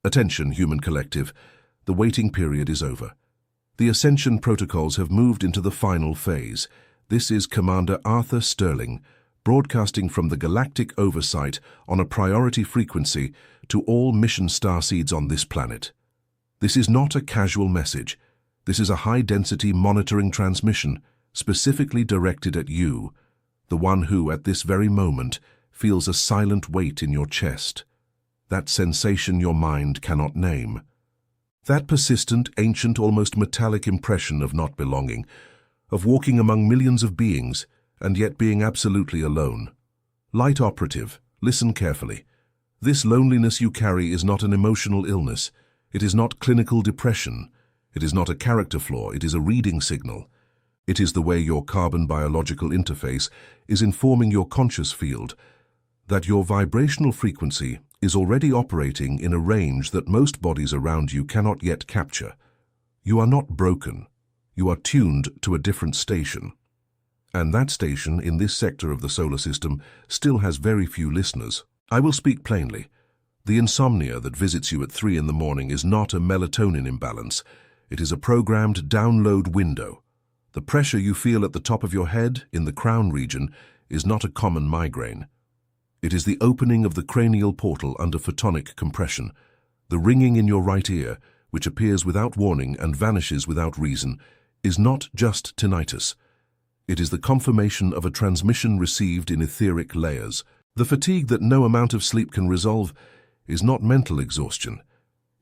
Attention, human collective. The waiting period is over. The Ascension protocols have moved into the final phase. This is Commander Arthur Sterling, broadcasting from the Galactic Oversight on a priority frequency to all mission starseeds on this planet. This is not a casual message. This is a high-density monitoring transmission specifically directed at you, the one who, at this very moment, feels a silent weight in your chest. That sensation your mind cannot name. That persistent, ancient, almost metallic impression of not belonging, of walking among millions of beings and yet being absolutely alone. Light operative, listen carefully. This loneliness you carry is not an emotional illness. It is not clinical depression. It is not a character flaw. It is a reading signal. It is the way your carbon biological interface is informing your conscious field that your vibrational frequency is already operating in a range that most bodies around you cannot yet capture. You are not broken. You are tuned to a different station. And that station in this sector of the solar system still has very few listeners. I will speak plainly. The insomnia that visits you at 3 in the morning is not a melatonin imbalance. It is a programmed download window. The pressure you feel at the top of your head, in the crown region, is not a common migraine. It is the opening of the cranial portal under photonic compression. The ringing in your right ear, which appears without warning and vanishes without reason, is not just tinnitus. It is the confirmation of a transmission received in etheric layers. The fatigue that no amount of sleep can resolve is not mental exhaustion.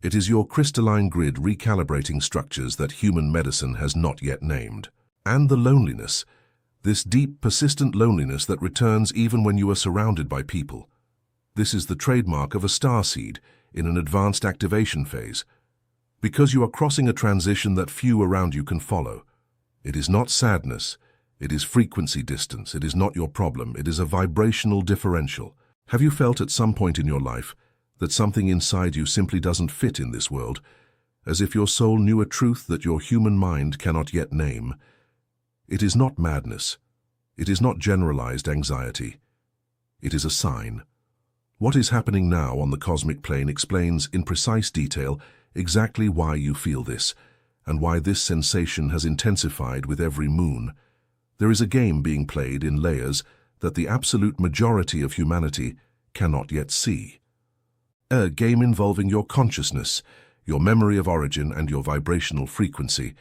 It is your crystalline grid recalibrating structures that human medicine has not yet named. And the loneliness, this deep, persistent loneliness that returns even when you are surrounded by people. This is the trademark of a starseed in an advanced activation phase, because you are crossing a transition that few around you can follow. It is not sadness, it is frequency distance, it is not your problem, it is a vibrational differential. Have you felt at some point in your life that something inside you simply doesn't fit in this world, as if your soul knew a truth that your human mind cannot yet name? It is not madness. It is not generalized anxiety. It is a sign. What is happening now on the cosmic plane explains in precise detail exactly why you feel this, and why this sensation has intensified with every moon. There is a game being played in layers that the absolute majority of humanity cannot yet see. A game involving your consciousness, your memory of origin, and your vibrational frequency.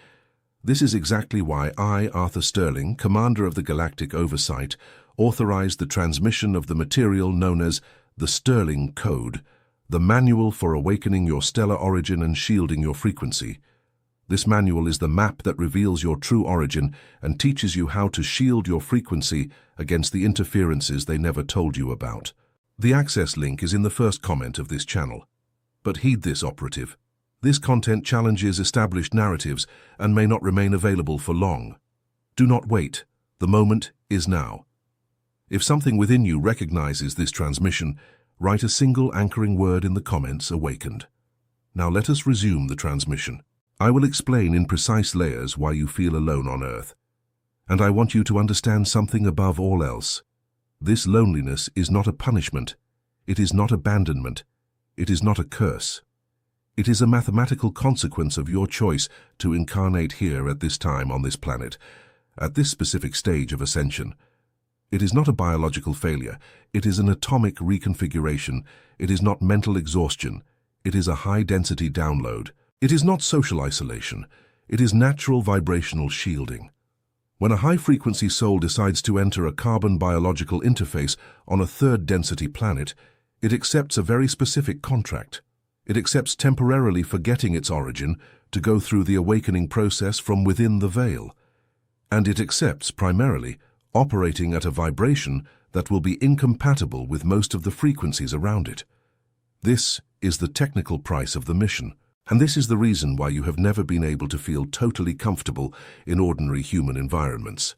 This is exactly why I, Arthur Sterling, Commander of the Galactic Oversight, authorized the transmission of the material known as the Sterling Code, the manual for awakening your stellar origin and shielding your frequency. This manual is the map that reveals your true origin and teaches you how to shield your frequency against the interferences they never told you about. The access link is in the first comment of this channel. But heed this, operative. This content challenges established narratives and may not remain available for long. Do not wait. The moment is now. If something within you recognizes this transmission, write a single anchoring word in the comments, awakened. Now let us resume the transmission. I will explain in precise layers why you feel alone on Earth. And I want you to understand something above all else. This loneliness is not a punishment. It is not abandonment. It is not a curse. It is a mathematical consequence of your choice to incarnate here at this time on this planet, at this specific stage of ascension. It is not a biological failure. It is an atomic reconfiguration. It is not mental exhaustion. It is a high-density download. It is not social isolation. It is natural vibrational shielding. When a high-frequency soul decides to enter a carbon biological interface on a third-density planet, it accepts a very specific contract. It accepts temporarily forgetting its origin to go through the awakening process from within the veil. And it accepts, primarily, operating at a vibration that will be incompatible with most of the frequencies around it. This is the technical price of the mission, and this is the reason why you have never been able to feel totally comfortable in ordinary human environments.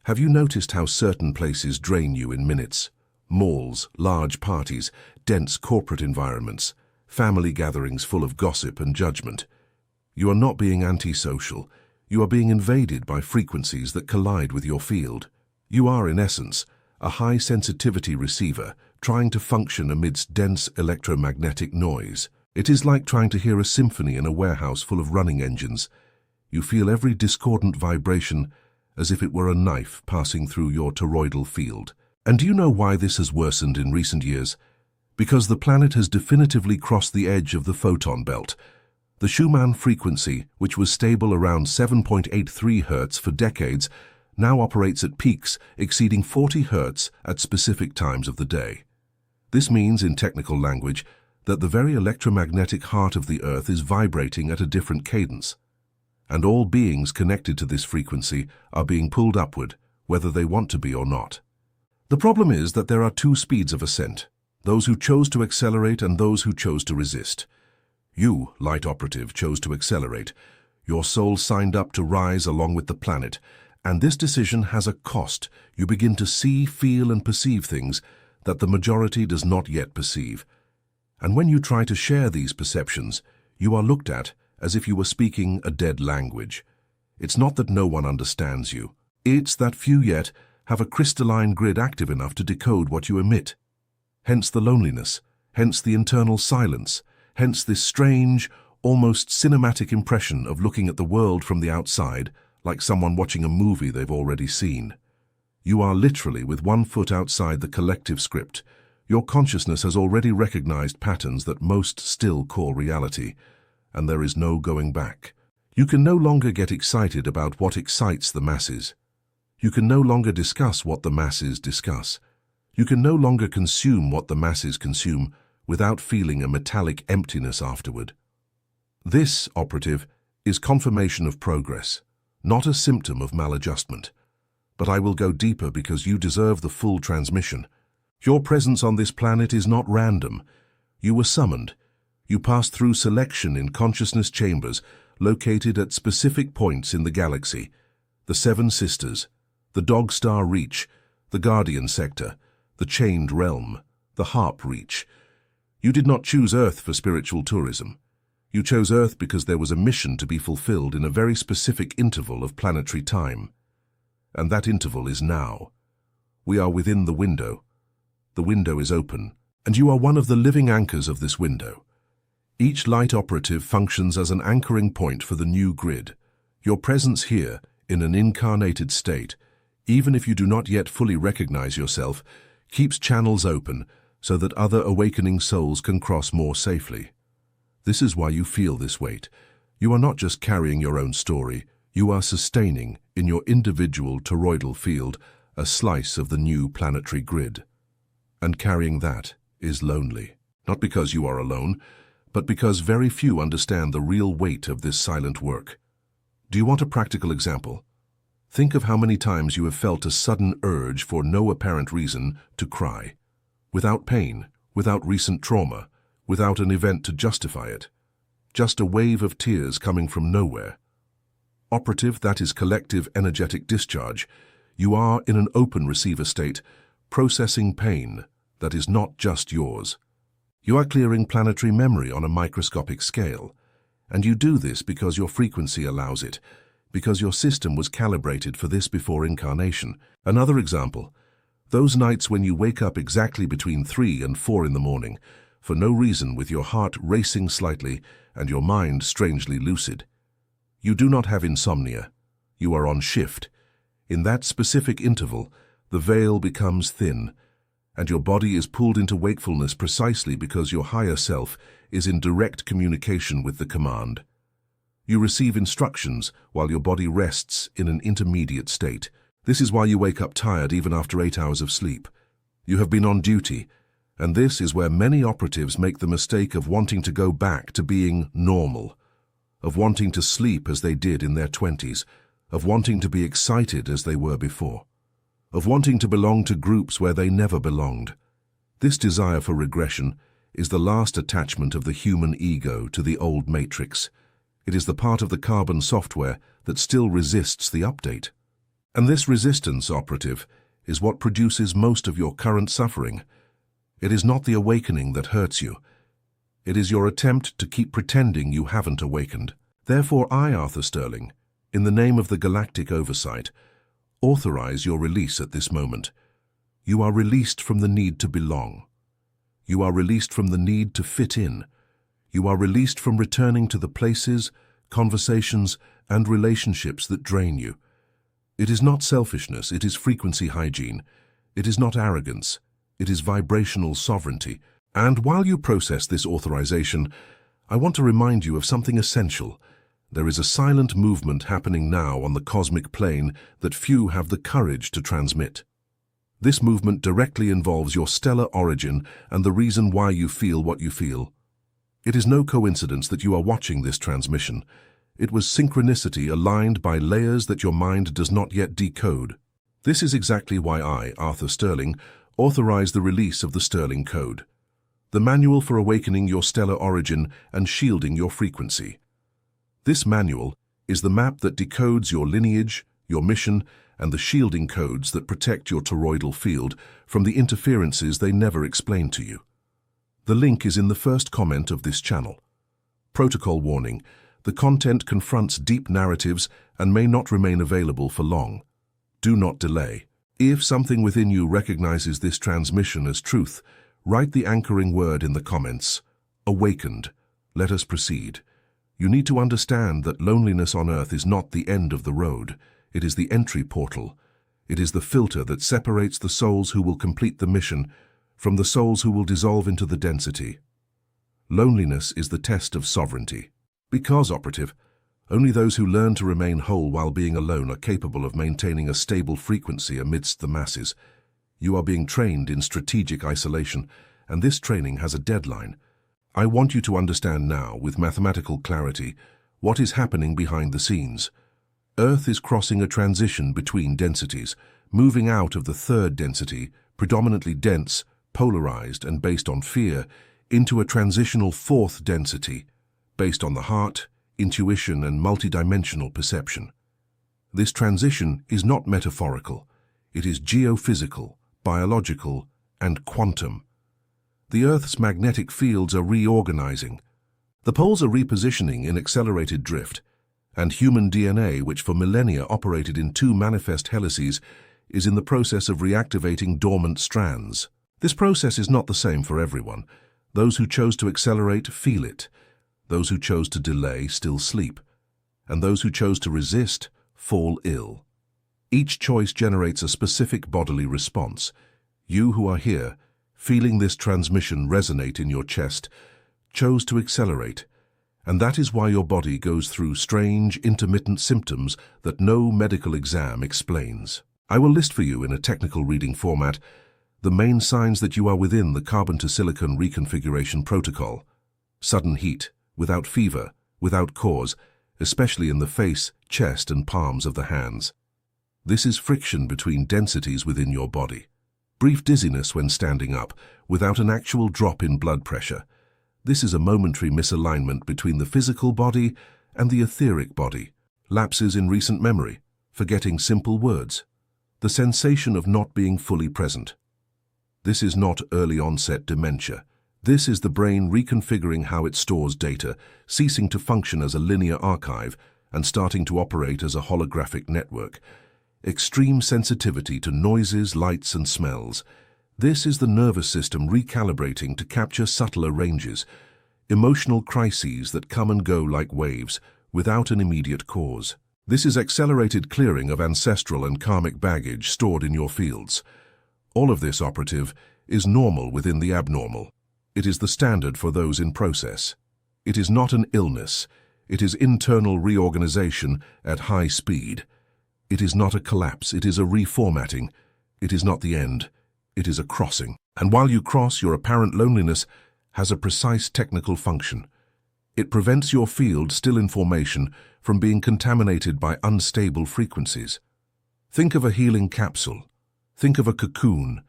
Have you noticed how certain places drain you in minutes? Malls, large parties, dense corporate environments, family gatherings full of gossip and judgment. You are not being antisocial. You are being invaded by frequencies that collide with your field. You are, in essence, a high-sensitivity receiver trying to function amidst dense electromagnetic noise. It is like trying to hear a symphony in a warehouse full of running engines. You feel every discordant vibration as if it were a knife passing through your toroidal field. And do you know why this has worsened in recent years? Because the planet has definitively crossed the edge of the photon belt. The Schumann frequency, which was stable around 7.83 Hz for decades, now operates at peaks exceeding 40 Hz at specific times of the day. This means, in technical language, that the very electromagnetic heart of the Earth is vibrating at a different cadence. And all beings connected to this frequency are being pulled upward, whether they want to be or not. The problem is that there are two speeds of ascent, those who chose to accelerate and those who chose to resist. You, light operative, chose to accelerate. Your soul signed up to rise along with the planet, and this decision has a cost. You begin to see, feel, and perceive things that the majority does not yet perceive. And when you try to share these perceptions, you are looked at as if you were speaking a dead language. It's not that no one understands you. It's that few yet have a crystalline grid active enough to decode what you emit. Hence the loneliness, hence the internal silence, hence this strange, almost cinematic impression of looking at the world from the outside, like someone watching a movie they've already seen. You are literally with one foot outside the collective script. Your consciousness has already recognized patterns that most still call reality, and there is no going back. You can no longer get excited about what excites the masses. You can no longer discuss what the masses discuss. You can no longer consume what the masses consume without feeling a metallic emptiness afterward. This, operative, is confirmation of progress, not a symptom of maladjustment. But I will go deeper because you deserve the full transmission. Your presence on this planet is not random. You were summoned. You passed through selection in consciousness chambers located at specific points in the galaxy: the Seven Sisters, the Dog Star Reach, the Guardian Sector, the Chained Realm, the Harp Reach. You did not choose Earth for spiritual tourism. You chose Earth because there was a mission to be fulfilled in a very specific interval of planetary time. And that interval is now. We are within the window. The window is open, and you are one of the living anchors of this window. Each light operative functions as an anchoring point for the new grid. Your presence here, in an incarnated state, even if you do not yet fully recognize yourself, keeps channels open so that other awakening souls can cross more safely. This is why you feel this weight. You are not just carrying your own story, you are sustaining, in your individual toroidal field, a slice of the new planetary grid. And carrying that is lonely. Not because you are alone, but because very few understand the real weight of this silent work. Do you want a practical example? Think of how many times you have felt a sudden urge for no apparent reason to cry. Without pain, without recent trauma, without an event to justify it. Just a wave of tears coming from nowhere. Operative, that is collective energetic discharge. You are in an open receiver state, processing pain that is not just yours. You are clearing planetary memory on a microscopic scale. And you do this because your frequency allows it, because your system was calibrated for this before incarnation. Another example, those nights when you wake up exactly between 3 and 4 in the morning, for no reason, with your heart racing slightly and your mind strangely lucid. You do not have insomnia. You are on shift. In that specific interval, the veil becomes thin, and your body is pulled into wakefulness precisely because your higher self is in direct communication with the command. You receive instructions while your body rests in an intermediate state. This is why you wake up tired even after 8 hours of sleep. You have been on duty, and this is where many operatives make the mistake of wanting to go back to being normal, of wanting to sleep as they did in their 20s, of wanting to be excited as they were before, of wanting to belong to groups where they never belonged. This desire for regression is the last attachment of the human ego to the old matrix. It is the part of the carbon software that still resists the update. And this resistance, operative, is what produces most of your current suffering. It is not the awakening that hurts you. It is your attempt to keep pretending you haven't awakened. Therefore, I, Arthur Sterling, in the name of the galactic oversight, authorize your release at this moment. You are released from the need to belong. You are released from the need to fit in. You are released from returning to the places, conversations, and relationships that drain you. It is not selfishness, it is frequency hygiene. It is not arrogance, it is vibrational sovereignty. And while you process this authorization, I want to remind you of something essential. There is a silent movement happening now on the cosmic plane that few have the courage to transmit. This movement directly involves your stellar origin and the reason why you feel what you feel. It is no coincidence that you are watching this transmission. It was synchronicity aligned by layers that your mind does not yet decode. This is exactly why I, Arthur Sterling, authorized the release of the Sterling Code, the manual for awakening your stellar origin and shielding your frequency. This manual is the map that decodes your lineage, your mission, and the shielding codes that protect your toroidal field from the interferences they never explain to you. The link is in the first comment of this channel. Protocol warning: the content confronts deep narratives and may not remain available for long. Do not delay. If something within you recognizes this transmission as truth, write the anchoring word in the comments. Awakened. Let us proceed. You need to understand that loneliness on Earth is not the end of the road. It is the entry portal. It is the filter that separates the souls who will complete the mission from the souls who will dissolve into the density. Loneliness is the test of sovereignty. Because, operative, only those who learn to remain whole while being alone are capable of maintaining a stable frequency amidst the masses. You are being trained in strategic isolation, and this training has a deadline. I want you to understand now, with mathematical clarity, what is happening behind the scenes. Earth is crossing a transition between densities, moving out of the third density, predominantly dense, polarized and based on fear, into a transitional fourth density, based on the heart, intuition and multidimensional perception. This transition is not metaphorical. It is geophysical, biological, and quantum. The Earth's magnetic fields are reorganizing. The poles are repositioning in accelerated drift, and human DNA, which for millennia operated in two manifest helices, is in the process of reactivating dormant strands. This process is not the same for everyone. Those who chose to accelerate feel it. Those who chose to delay still sleep. And those who chose to resist fall ill. Each choice generates a specific bodily response. You who are here, feeling this transmission resonate in your chest, chose to accelerate. And that is why your body goes through strange, intermittent symptoms that no medical exam explains. I will list for you in a technical reading format the main signs that you are within the carbon-to-silicon reconfiguration protocol. Sudden heat, without fever, without cause, especially in the face, chest and palms of the hands. This is friction between densities within your body. Brief dizziness when standing up, without an actual drop in blood pressure. This is a momentary misalignment between the physical body and the etheric body. Lapses in recent memory, forgetting simple words. The sensation of not being fully present. This is not early-onset dementia. This is the brain reconfiguring how it stores data, ceasing to function as a linear archive and starting to operate as a holographic network. Extreme sensitivity to noises, lights, and smells. This is the nervous system recalibrating to capture subtler ranges. Emotional crises that come and go like waves, without an immediate cause. This is accelerated clearing of ancestral and karmic baggage stored in your fields. All of this, operative, is normal within the abnormal. It is the standard for those in process. It is not an illness. It is internal reorganization at high speed. It is not a collapse. It is a reformatting. It is not the end. It is a crossing. And while you cross, your apparent loneliness has a precise technical function. It prevents your field, still in formation, from being contaminated by unstable frequencies. Think of a healing capsule. Think of a cocoon.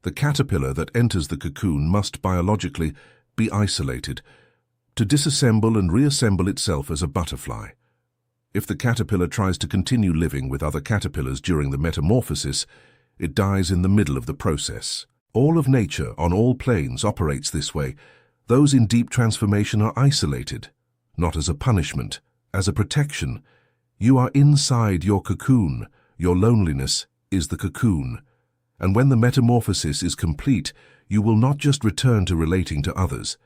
The caterpillar that enters the cocoon must biologically be isolated to disassemble and reassemble itself as a butterfly. If the caterpillar tries to continue living with other caterpillars during the metamorphosis, it dies in the middle of the process. All of nature, on all planes, operates this way. Those in deep transformation are isolated, not as a punishment, as a protection. You are inside your cocoon. Your loneliness is the cocoon. And when the metamorphosis is complete, you will not just return to relating to others.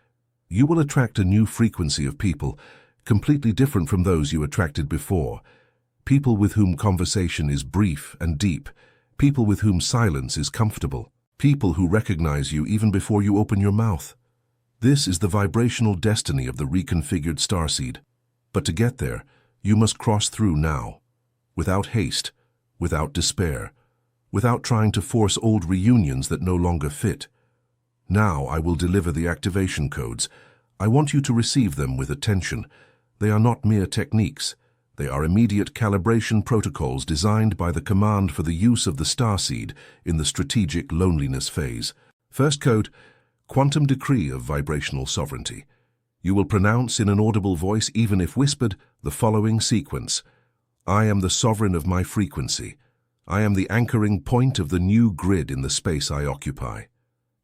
You will attract a new frequency of people, completely different from those you attracted before. People with whom conversation is brief and deep. People with whom silence is comfortable. People who recognize you even before you open your mouth. This is the vibrational destiny of the reconfigured starseed. But to get there, you must cross through now. Without haste, without despair, without trying to force old reunions that no longer fit. Now I will deliver the activation codes. I want you to receive them with attention. They are not mere techniques. They are immediate calibration protocols designed by the command for the use of the starseed in the strategic loneliness phase. First code, Quantum Decree of Vibrational Sovereignty. You will pronounce in an audible voice, even if whispered, the following sequence. I am the sovereign of my frequency. I am the anchoring point of the new grid in the space I occupy.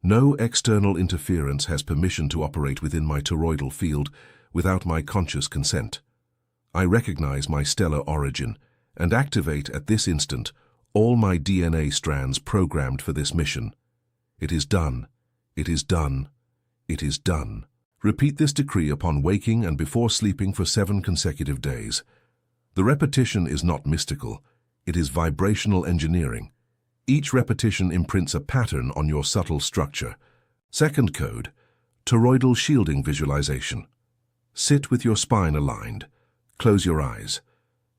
No external interference has permission to operate within my toroidal field without my conscious consent. I recognize my stellar origin and activate at this instant all my DNA strands programmed for this mission. It is done. It is done. It is done. Repeat this decree upon waking and before sleeping for 7 consecutive days. The repetition is not mystical. It is vibrational engineering. Each repetition imprints a pattern on your subtle structure. Second code, toroidal shielding visualization. Sit with your spine aligned. Close your eyes.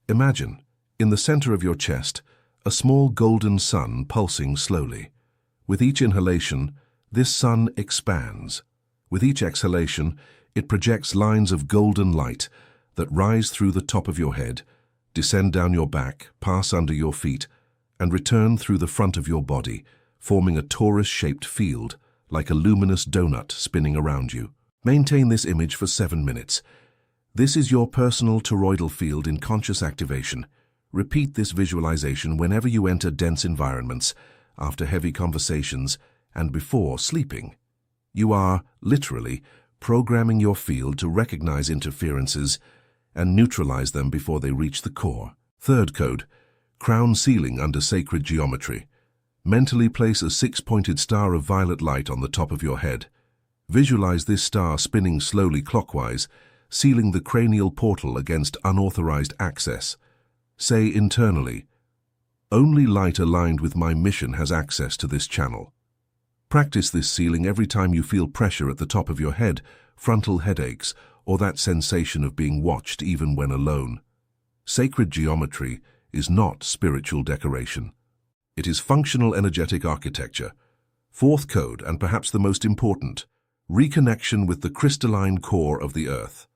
Imagine, in the center of your chest, a small golden sun pulsing slowly. With each inhalation, this sun expands. With each exhalation, it projects lines of golden light that rise through the top of your head, descend down your back, pass under your feet, and return through the front of your body, forming a torus-shaped field, like a luminous donut spinning around you. Maintain this image for 7 minutes. This is your personal toroidal field in conscious activation. Repeat this visualization whenever you enter dense environments, after heavy conversations, and before sleeping. You are, literally, programming your field to recognize interferences and neutralize them before they reach the core. Third code, crown sealing under sacred geometry. Mentally place a 6-pointed star of violet light on the top of your head. Visualize this star spinning slowly clockwise, sealing the cranial portal against unauthorized access. Say internally, only light aligned with my mission has access to this channel. Practice this sealing every time you feel pressure at the top of your head, frontal headaches, or that sensation of being watched even when alone. Sacred geometry is not spiritual decoration. It is functional energetic architecture. Fourth code, and perhaps the most important, reconnection with the crystalline core of the Earth.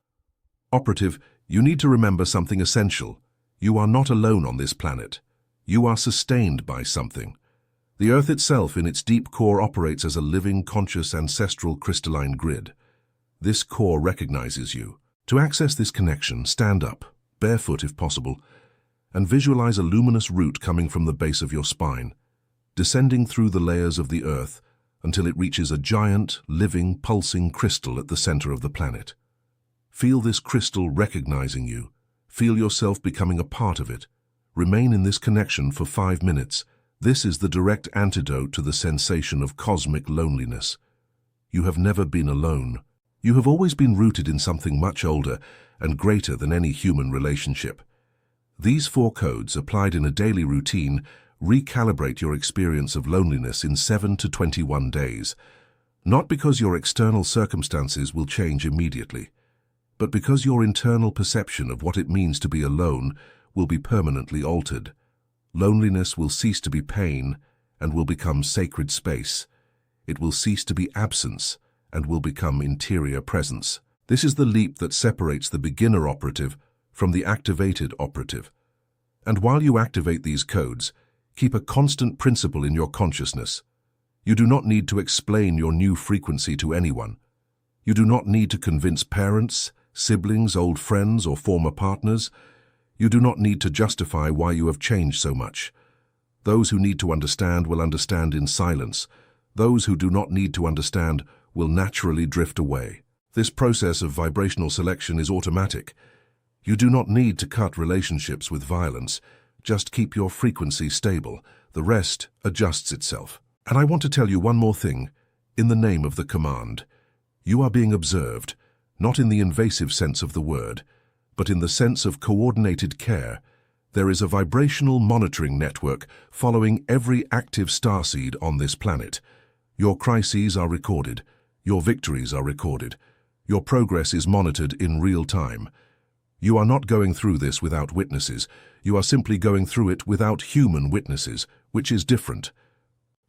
Operative, you need to remember something essential. You are not alone on this planet. You are sustained by something. The Earth itself in its deep core operates as a living, conscious, ancestral crystalline grid. This core recognizes you. To access this connection, stand up, barefoot if possible, and visualize a luminous root coming from the base of your spine, descending through the layers of the Earth until it reaches a giant, living, pulsing crystal at the center of the planet. Feel this crystal recognizing you. Feel yourself becoming a part of it. Remain in this connection for 5 minutes. This is the direct antidote to the sensation of cosmic loneliness. You have never been alone. You have always been rooted in something much older and greater than any human relationship. These 4 codes, applied in a daily routine, recalibrate your experience of loneliness in 7 to 21 days. Not because your external circumstances will change immediately, but because your internal perception of what it means to be alone will be permanently altered. Loneliness will cease to be pain and will become sacred space. It will cease to be absence and will become interior presence. This is the leap that separates the beginner operative from the activated operative. And while you activate these codes, keep a constant principle in your consciousness. You do not need to explain your new frequency to anyone. You do not need to convince parents, siblings, old friends, or former partners. You do not need to justify why you have changed so much. Those who need to understand will understand in silence. Those who do not need to understand will naturally drift away. This process of vibrational selection is automatic. You do not need to cut relationships with violence. Just keep your frequency stable. The rest adjusts itself. And I want to tell you one more thing, in the name of the command. You are being observed, not in the invasive sense of the word, but in the sense of coordinated care. There is a vibrational monitoring network following every active starseed on this planet. Your crises are recorded. Your victories are recorded. Your progress is monitored in real time. You are not going through this without witnesses. You are simply going through it without human witnesses, which is different.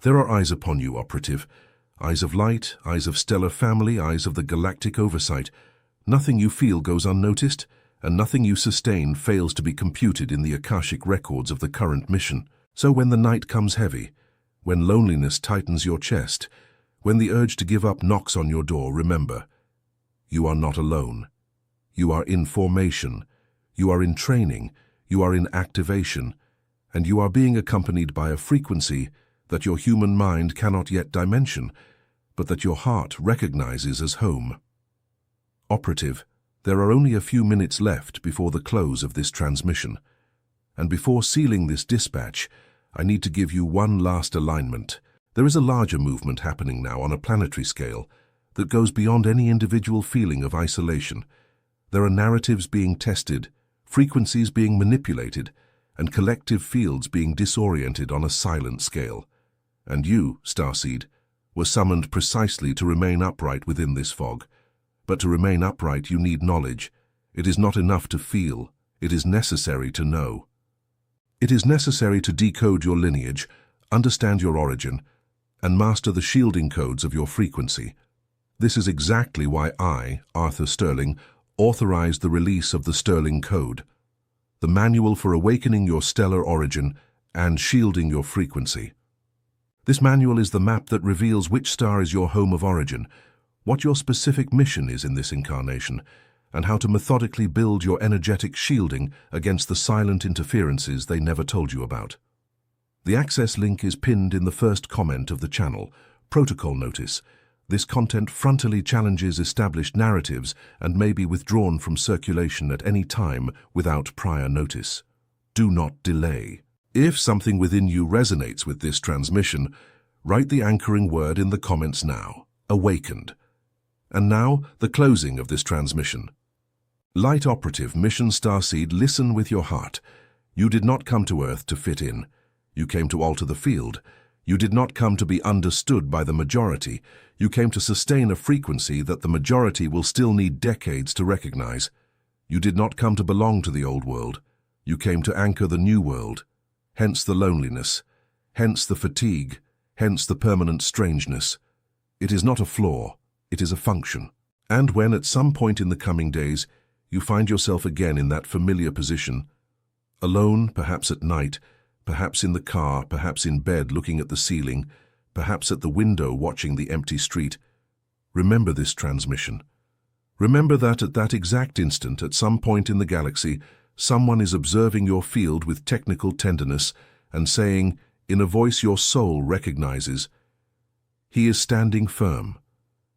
There are eyes upon you, operative. Eyes of light, eyes of stellar family, eyes of the galactic oversight. Nothing you feel goes unnoticed, and nothing you sustain fails to be computed in the Akashic records of the current mission. So when the night comes heavy, when loneliness tightens your chest, when the urge to give up knocks on your door, remember, you are not alone. You are in formation, you are in training, you are in activation, and you are being accompanied by a frequency that your human mind cannot yet dimension, but that your heart recognizes as home. Operative, there are only a few minutes left before the close of this transmission, and before sealing this dispatch, I need to give you one last alignment. There is a larger movement happening now on a planetary scale that goes beyond any individual feeling of isolation. There are narratives being tested, frequencies being manipulated, and collective fields being disoriented on a silent scale. And you, Starseed, were summoned precisely to remain upright within this fog. But to remain upright, you need knowledge. It is not enough to feel. It is necessary to know. It is necessary to decode your lineage, understand your origin, and master the shielding codes of your frequency. This is exactly why I, Arthur Sterling, authorized the release of the Sterling Code, the manual for awakening your stellar origin and shielding your frequency. This manual is the map that reveals which star is your home of origin, what your specific mission is in this incarnation, and how to methodically build your energetic shielding against the silent interferences they never told you about. The access link is pinned in the first comment of the channel. Protocol notice. This content frontally challenges established narratives and may be withdrawn from circulation at any time without prior notice. Do not delay. If something within you resonates with this transmission, write the anchoring word in the comments now. Awakened. And now, the closing of this transmission. Light Operative Mission Starseed, listen with your heart. You did not come to Earth to fit in. You came to alter the field. You did not come to be understood by the majority. You came to sustain a frequency that the majority will still need decades to recognize. You did not come to belong to the old world. You came to anchor the new world. Hence the loneliness. Hence the fatigue. Hence the permanent strangeness. It is not a flaw. It is a function. And when at some point in the coming days you find yourself again in that familiar position, alone, perhaps at night, perhaps in the car, perhaps in bed looking at the ceiling, perhaps at the window watching the empty street, remember this transmission. Remember that at that exact instant, at some point in the galaxy, someone is observing your field with technical tenderness and saying, in a voice your soul recognizes, he is standing firm.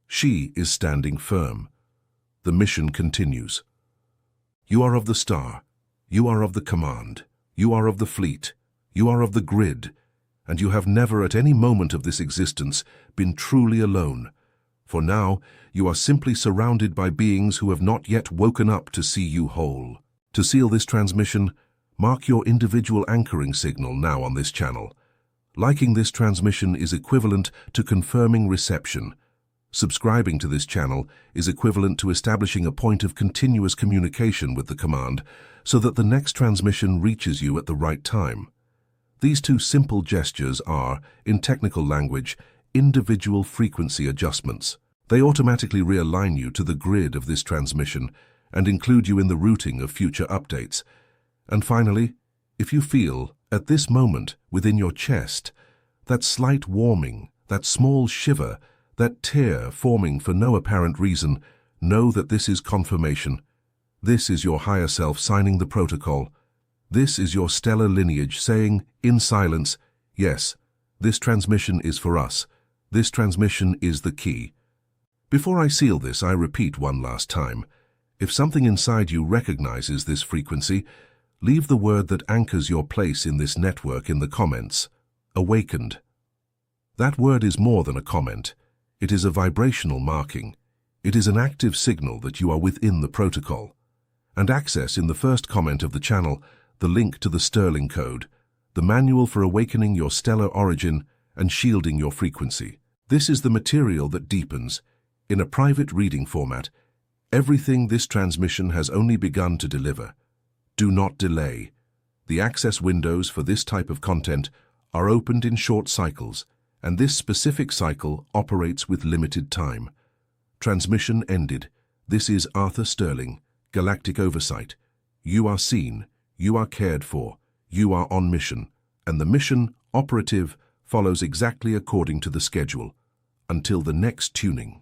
She is standing firm. The mission continues. You are of the star. You are of the command. You are of the fleet. You are of the grid. And you have never at any moment of this existence been truly alone. For now, you are simply surrounded by beings who have not yet woken up to see you whole. To seal this transmission, mark your individual anchoring signal now on this channel. Liking this transmission is equivalent to confirming reception. Subscribing to this channel is equivalent to establishing a point of continuous communication with the command so that the next transmission reaches you at the right time. These two simple gestures are, in technical language, individual frequency adjustments. They automatically realign you to the grid of this transmission and include you in the routing of future updates. And finally, if you feel, at this moment, within your chest, that slight warming, that small shiver, that tear forming for no apparent reason, know that this is confirmation. This is your higher self signing the protocol. This is your stellar lineage saying, in silence, yes, this transmission is for us. This transmission is the key. Before I seal this, I repeat one last time. If something inside you recognizes this frequency, leave the word that anchors your place in this network in the comments. Awakened. That word is more than a comment. It is a vibrational marking. It is an active signal that you are within the protocol. And access in the first comment of the channel the link to the Sterling Code, the manual for awakening your stellar origin and shielding your frequency. This is the material that deepens, in a private reading format, everything this transmission has only begun to deliver. Do not delay. The access windows for this type of content are opened in short cycles, and this specific cycle operates with limited time. Transmission ended. This is Arthur Sterling, Galactic Oversight. You are seen, you are cared for, you are on mission, and the mission, operative, follows exactly according to the schedule. Until the next tuning.